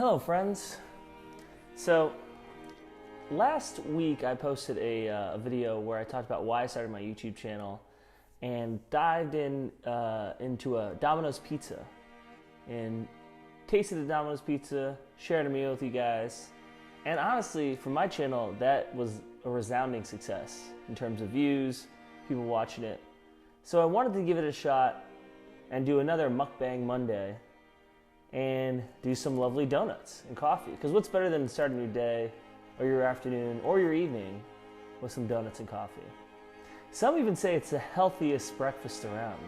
Hello, friends. So, last week I posted a video where I talked about why I started my YouTube channel and dived into a Domino's pizza and tasted the Domino's pizza, shared a meal with you guys, and honestly, for my channel, that was a resounding success in terms of views, people watching it. So I wanted to give it a shot and do another Mukbang Monday and do some lovely donuts and coffee. Because what's better than starting your day or your afternoon or your evening with some donuts and coffee? Some even say it's the healthiest breakfast around.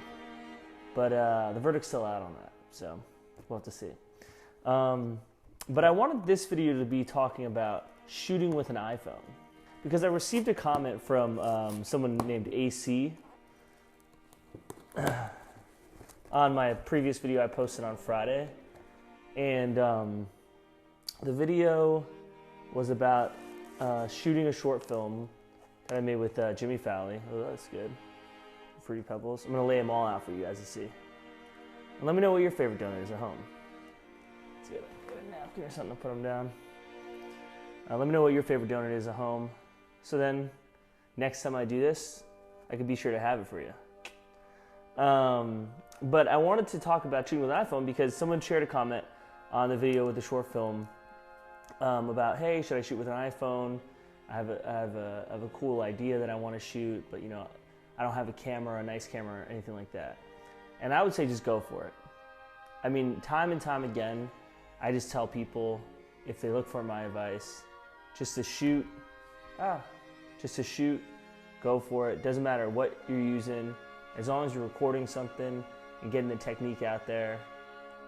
But the verdict's still out on that, so we'll have to see. But I wanted this video to be talking about shooting with an iPhone. Because I received a comment from someone named AC on my previous video I posted on Friday. And the video was about shooting a short film that I made with Jimmy Falley. Oh, that's good. Fruity Pebbles. I'm going to lay them all out for you guys to see. And let me know what your favorite donut is at home. Let's get a napkin or something to put them down. Let me know what your favorite donut is at home. So then, next time I do this, I can be sure to have it for you. But I wanted to talk about shooting with an iPhone because someone shared a comment on the video with the short film about, hey, should I shoot with an iPhone? I have a cool idea that I want to shoot, but you know, I don't have a camera, a nice camera, or anything like that. And I would say just go for it. I mean, time and time again, I just tell people, if they look for my advice, just to shoot, go for it. Doesn't matter what you're using, as long as you're recording something and getting the technique out there,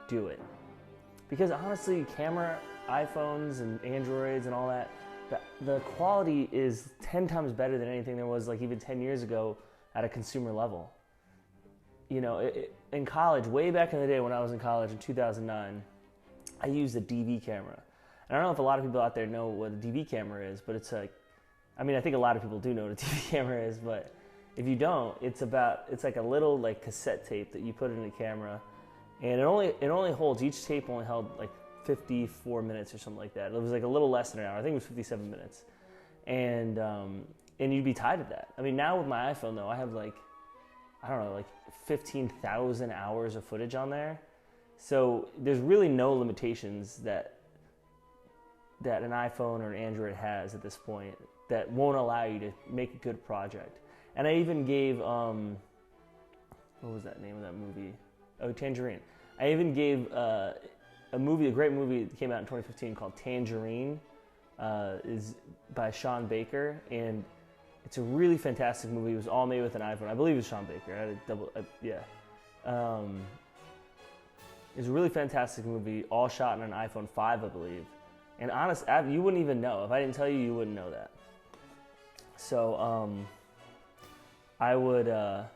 do it. Because honestly, camera, iPhones and Androids and all that, the quality is 10 times better than anything there was like even 10 years ago at a consumer level. You know, in college, way back in the day when I was in college in 2009, I used a DV camera. And I don't know if a lot of people out there know what a DV camera is, but it's like, I mean, I think a lot of people do know what a DV camera is, but if you don't, it's like a little like cassette tape that you put in the camera, and it only holds, each tape only held like 54 minutes or something like that. It was like a little less than an hour. I think it was 57 minutes, and you'd be tied to that. I mean, now with my iPhone though, I have like, I don't know, like 15,000 hours of footage on there, so there's really no limitations that an iPhone or an Android has at this point that won't allow you to make a good project. And I even gave, what was that name of that movie? Oh, Tangerine. I even gave a great movie that came out in 2015 called Tangerine, is by Sean Baker, and it's a really fantastic movie. It was all made with an iPhone. I believe it was Sean Baker. I had a double, yeah. It's a really fantastic movie, all shot on an iPhone 5, I believe. And honest, you wouldn't even know. If I didn't tell you, you wouldn't know that. So, I would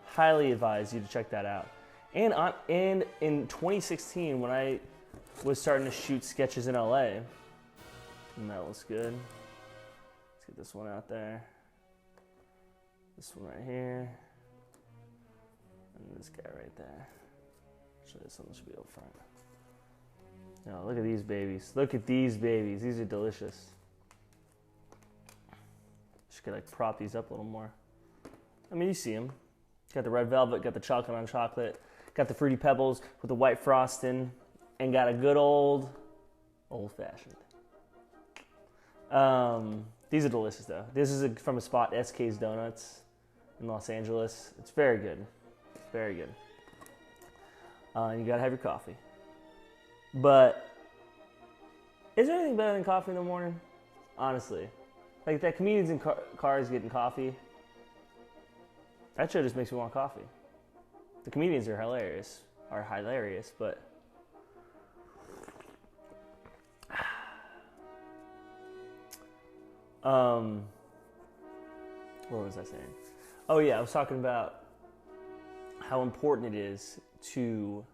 highly advise you to check that out. And in 2016, when I was starting to shoot sketches in LA, and that looks good. Let's get this one out there. This one right here. And this guy right there. Actually, this one should be up front. Oh, look at these babies. Look at these babies. These are delicious. Just gotta like prop these up a little more. I mean, you see them. Got the red velvet, got the chocolate on chocolate, got the Fruity Pebbles with the white frosting, and got a good old fashioned. These are delicious though. This is from a spot, SKs Donuts in Los Angeles. It's very good. It's very good. And you gotta have your coffee. But is there anything better than coffee in the morning? Honestly. Like that comedians in cars getting coffee. That show just makes me want coffee. The comedians are hilarious, but what was I saying? Oh yeah, I was talking about how important it is to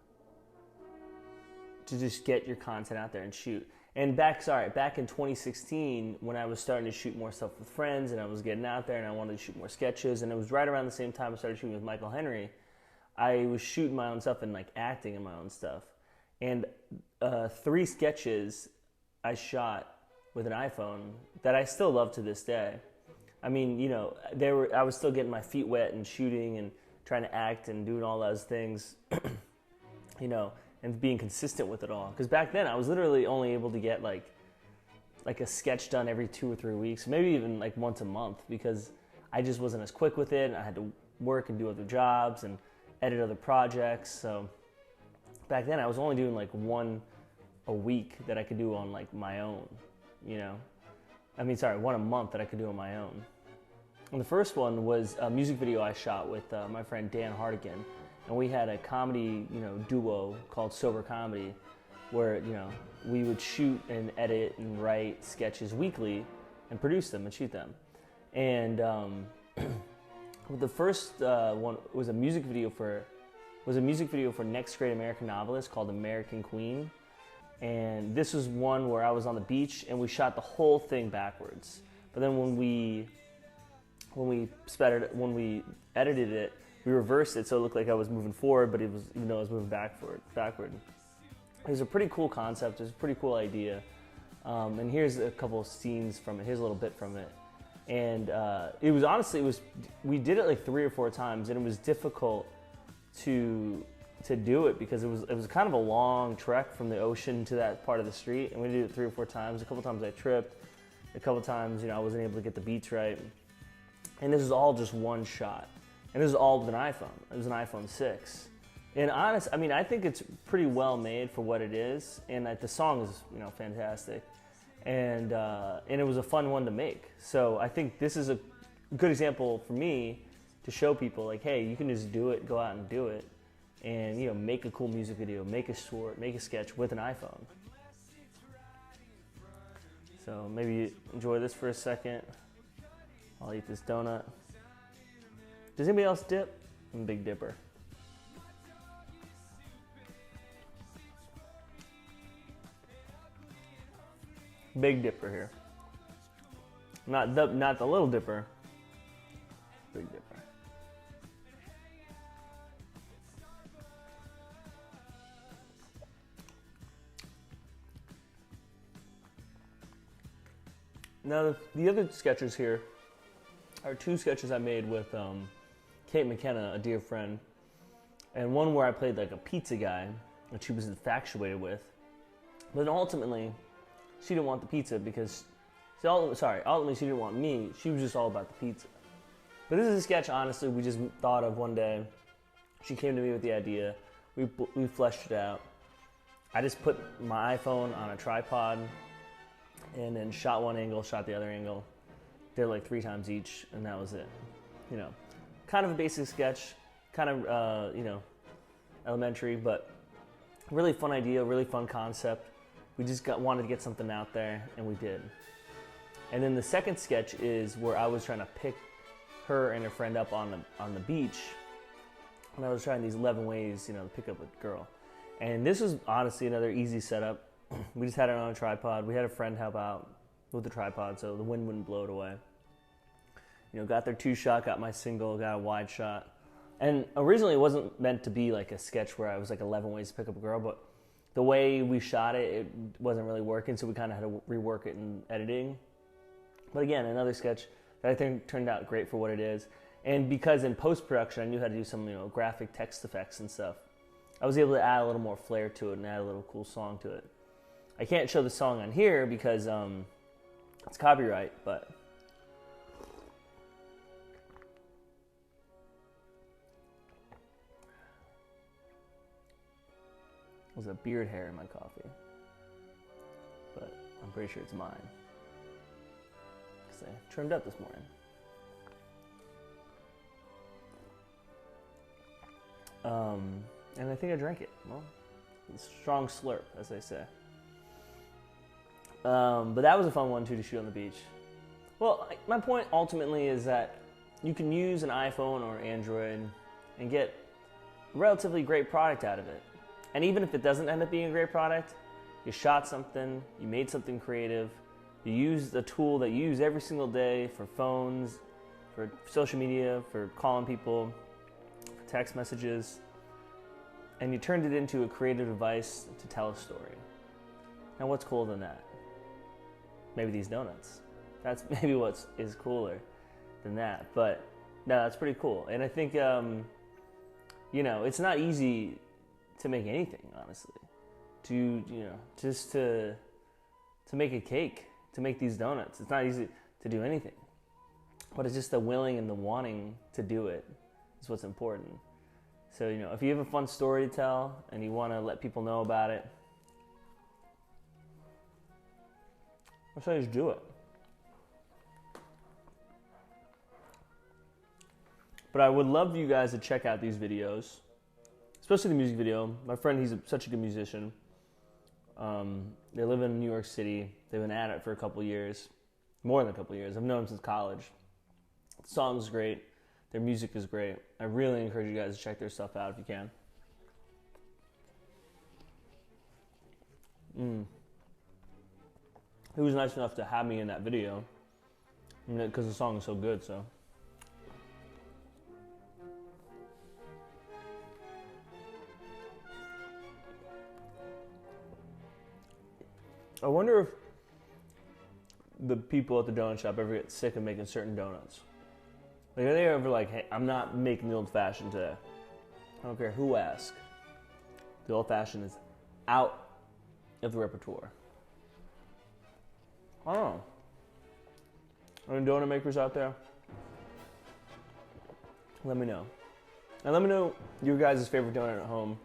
just get your content out there and shoot. And back in 2016, when I was starting to shoot more stuff with friends and I was getting out there and I wanted to shoot more sketches, and it was right around the same time I started shooting with Michael Henry, I was shooting my own stuff and like acting in my own stuff. And 3 sketches I shot with an iPhone that I still love to this day. I mean, you know, I was still getting my feet wet and shooting and trying to act and doing all those things, you know, and being consistent with it all. Because back then I was literally only able to get like a sketch done every 2 or 3 weeks, maybe even like once a month, because I just wasn't as quick with it. And I had to work and do other jobs and edit other projects. So back then I was only doing like one a week that I could do on like my own, you know. I mean, sorry, one a month that I could do on my own. And the first one was a music video I shot with my friend Dan Hardigan. And we had a comedy, you know, duo called Sober Comedy, where, you know, we would shoot and edit and write sketches weekly and produce them and shoot them. And the first one was a music video for Next Great American Novelist called American Queen. And this was one where I was on the beach and we shot the whole thing backwards. But then when we edited it, we reversed it so it looked like I was moving forward, but even though I was moving backward. It was a pretty cool concept. It was a pretty cool idea. And here's a couple of scenes from it. Here's a little bit from it. And we did it like 3 or 4 times, and it was difficult to do it because it was kind of a long trek from the ocean to that part of the street, and we did it 3 or 4 times. A couple times I tripped. A couple times, you know, I wasn't able to get the beats right. And this was all just one shot. And this was all with an iPhone. It was an iPhone 6. And I think it's pretty well made for what it is, and the song is, you know, fantastic. And it was a fun one to make. So I think this is a good example for me to show people, like, hey, you can just do it, go out and do it, and, you know, make a cool music video, make a short, make a sketch with an iPhone. So maybe enjoy this for a second. I'll eat this donut. Does anybody else dip? I'm a Big Dipper. Big Dipper here. Not the Little Dipper. Big Dipper. Now the other sketches here are 2 sketches I made with Kate McKenna, a dear friend, and one where I played like a pizza guy that she was infatuated with, but then ultimately she didn't want the pizza because, ultimately she didn't want me. She was just all about the pizza. But this is a sketch, honestly, we just thought of one day. She came to me with the idea. We fleshed it out. I just put my iPhone on a tripod and then shot one angle, shot the other angle. Did it like 3 times each, and that was it. You know, kind of a basic sketch, kind of, you know, elementary, but really fun idea, really fun concept. We just wanted to get something out there, and we did. And then the second sketch is where I was trying to pick her and her friend up on the beach, and I was trying these 11 ways, you know, to pick up a girl. And this was honestly another easy setup. We just had it on a tripod. We had a friend help out with the tripod so the wind wouldn't blow it away. You know, got their 2-shot, got my single, got a wide shot. And originally it wasn't meant to be like a sketch where I was like 11 ways to pick up a girl, but the way we shot it, it wasn't really working, so we kind of had to rework it in editing. But again, another sketch that I think turned out great for what it is. And because in post-production I knew how to do some, you know, graphic text effects and stuff, I was able to add a little more flair to it and add a little cool song to it. I can't show the song on here because it's copyright, but there's a beard hair in my coffee, but I'm pretty sure it's mine because I trimmed up this morning. And I think I drank it. Well, it's a strong slurp, as they say. But that was a fun one too to shoot on the beach. Well, my point ultimately is that you can use an iPhone or Android and get a relatively great product out of it. And even if it doesn't end up being a great product, you shot something, you made something creative, you used a tool that you use every single day for phones, for social media, for calling people, for text messages, and you turned it into a creative device to tell a story. Now what's cooler than that? maybe these donuts. That's maybe what is cooler than that. But no, that's pretty cool. And I think, you know, it's not easy to make anything, honestly. Just to make a cake, to make these donuts. It's not easy to do anything. But it's just the willing and the wanting to do it is what's important. So, you know, if you have a fun story to tell and you want to let people know about it, I'll say just do it. But I would love you guys to check out these videos, especially the music video. My friend, he's such a good musician. They live in New York City. They've been at it for a couple years, more than a couple years. I've known them since college. The song's great. Their music is great. I really encourage you guys to check their stuff out if you can. He was nice enough to have me in that video because the song is so good, so. I wonder if the people at the donut shop ever get sick of making certain donuts. Like, are they ever like, hey, I'm not making the old-fashioned today. I don't care who asks. The old-fashioned is out of the repertoire. I don't know. Any donut makers out there? Let me know. And let me know your guys' favorite donut at home.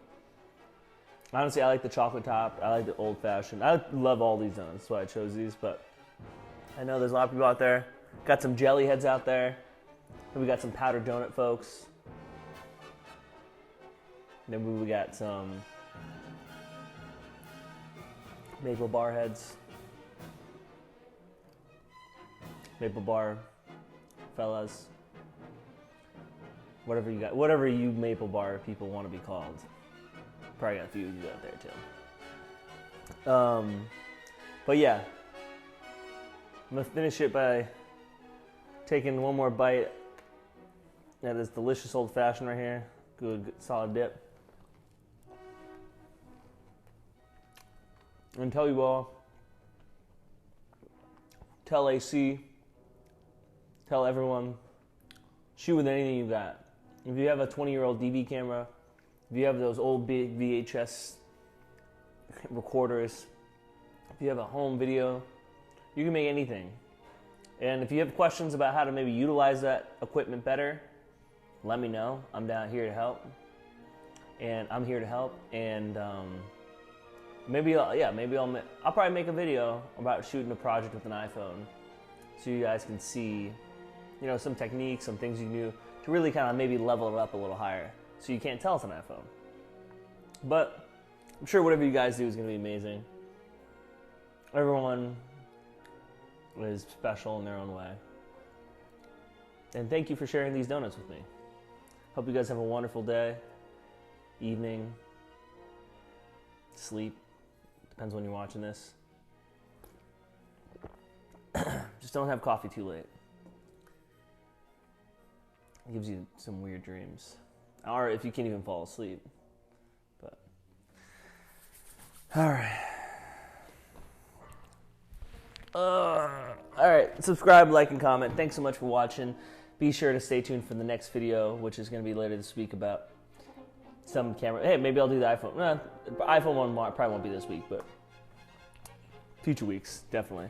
Honestly, I like the chocolate top. I like the old-fashioned. I love all these donuts. That's why I chose these. But I know there's a lot of people out there. Got some jelly heads out there. We got some powdered donut folks. Then we got some maple bar heads. Maple bar fellas. Whatever you got. Whatever you maple bar people want to be called. Probably got a few of you out there too. But yeah. I'm going to finish it by taking one more bite. Yeah, this delicious old-fashioned right here. Good solid dip. And tell you all, tell AC, tell everyone, shoot with anything you got. If you have a 20-year-old DV camera, if you have those old big VHS recorders, if you have a home video, you can make anything. And if you have questions about how to maybe utilize that equipment better, let me know. I'm down here to help. And I'm here to help. And maybe I'll probably make a video about shooting a project with an iPhone, so you guys can see, you know, some techniques, some things you can do to really kind of maybe level it up a little higher, so you can't tell it's an iPhone. But I'm sure whatever you guys do is going to be amazing. Everyone is special in their own way. And thank you for sharing these donuts with me. Hope you guys have a wonderful day, evening, sleep. Depends when you're watching this. Just don't have coffee too late. It gives you some weird dreams. Or if you can't even fall asleep. But all right, subscribe, like, and comment. Thanks so much for watching. Be sure to stay tuned for the next video, which is going to be later this week, about some camera. Hey, maybe I'll do the iPhone. iPhone 1 probably won't be this week, but future weeks, definitely.